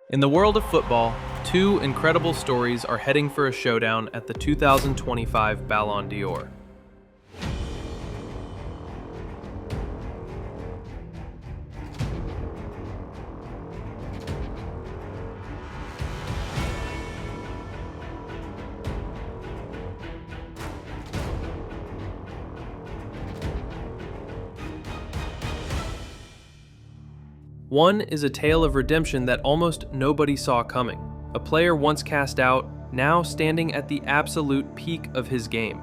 In the world of football, two incredible stories are heading for a showdown at the 2025 Ballon d'Or. One is a tale of redemption that almost nobody saw coming. A player once cast out, now standing at the absolute peak of his game.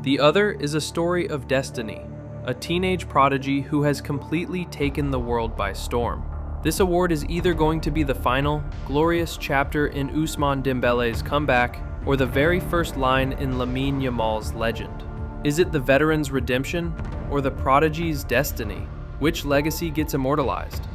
The other is a story of destiny, a teenage prodigy who has completely taken the world by storm. This award is either going to be the final, glorious chapter in Ousmane Dembélé's comeback, or the very first line in Lamine Yamal's legend. Is it the veteran's redemption, or the prodigy's destiny? Which legacy gets immortalized?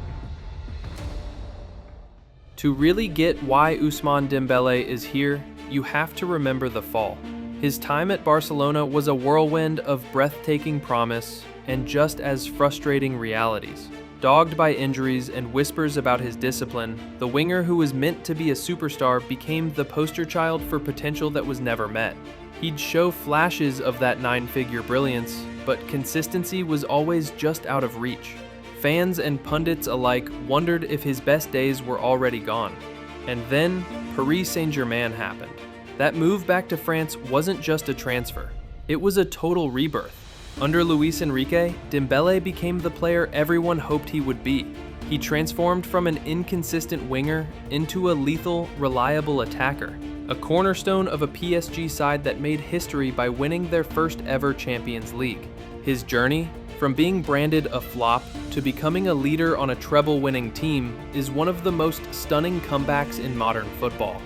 To really get why Ousmane Dembélé is here, you have to remember the fall. His time at Barcelona was a whirlwind of breathtaking promise and just as frustrating realities. Dogged by injuries and whispers about his discipline, the winger who was meant to be a superstar became the poster child for potential that was never met. He'd show flashes of that nine-figure brilliance, but consistency was always just out of reach. Fans and pundits alike wondered if his best days were already gone. And then, Paris Saint-Germain happened. That move back to France wasn't just a transfer. It was a total rebirth. Under Luis Enrique, Dembélé became the player everyone hoped he would be. He transformed from an inconsistent winger into a lethal, reliable attacker, a cornerstone of a PSG side that made history by winning their first ever Champions League. His journey, from being branded a flop to becoming a leader on a treble-winning team, is one of the most stunning comebacks in modern football.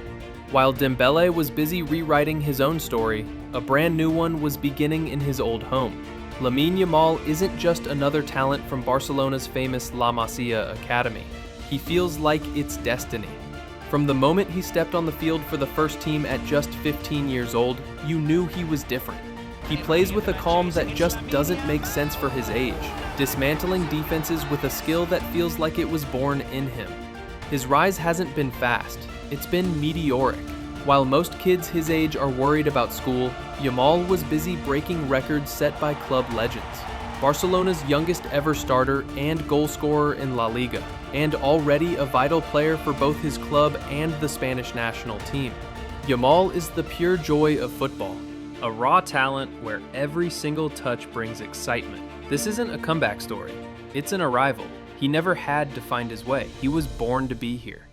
While Dembélé was busy rewriting his own story, a brand new one was beginning in his old home. Lamine Yamal isn't just another talent from Barcelona's famous La Masia Academy. He feels like it's destiny. From the moment he stepped on the field for the first team at just 15 years old, you knew he was different. He plays with a calm that just doesn't make sense for his age, dismantling defenses with a skill that feels like it was born in him. His rise hasn't been fast, it's been meteoric. While most kids his age are worried about school, Yamal was busy breaking records set by club legends. Barcelona's youngest ever starter and goal scorer in La Liga, and already a vital player for both his club and the Spanish national team. Yamal is the pure joy of football. A raw talent where every single touch brings excitement. This isn't a comeback story, it's an arrival. He never had to find his way, he was born to be here.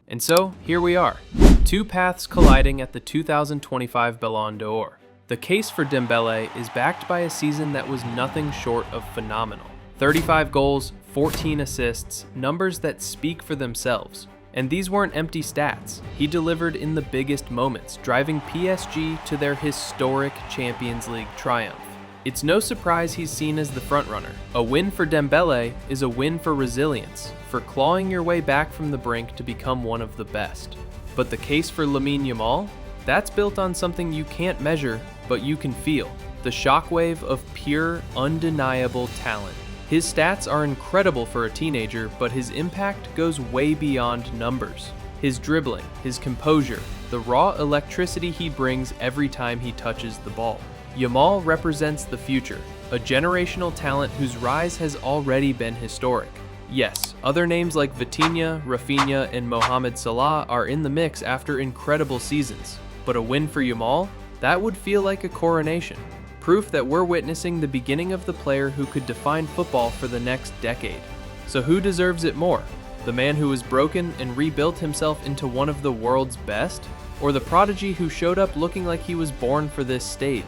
And so, here we are, two paths colliding at the 2025 Ballon d'Or. The case for Dembélé is backed by a season that was nothing short of phenomenal. 35 goals, 14 assists, numbers that speak for themselves. And these weren't empty stats. He delivered in the biggest moments, driving PSG to their historic Champions League triumph. It's no surprise he's seen as the frontrunner. A win for Dembélé is a win for resilience, for clawing your way back from the brink to become one of the best. But the case for Lamine Yamal? That's built on something you can't measure, but you can feel. The shockwave of pure, undeniable talent. His stats are incredible for a teenager, but his impact goes way beyond numbers. His dribbling, his composure, the raw electricity he brings every time he touches the ball. Yamal represents the future, a generational talent whose rise has already been historic. Yes, other names like Vitinha, Rafinha, and Mohamed Salah are in the mix after incredible seasons, but a win for Yamal? That would feel like a coronation. Proof that we're witnessing the beginning of the player who could define football for the next decade. So who deserves it more? The man who was broken and rebuilt himself into one of the world's best? Or the prodigy who showed up looking like he was born for this stage?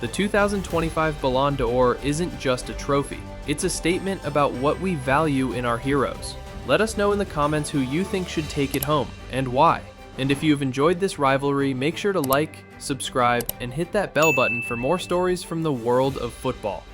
The 2025 Ballon d'Or isn't just a trophy. It's a statement about what we value in our heroes. Let us know in the comments who you think should take it home, and why. And if you've enjoyed this rivalry, make sure to like, subscribe, and hit that bell button for more stories from the world of football.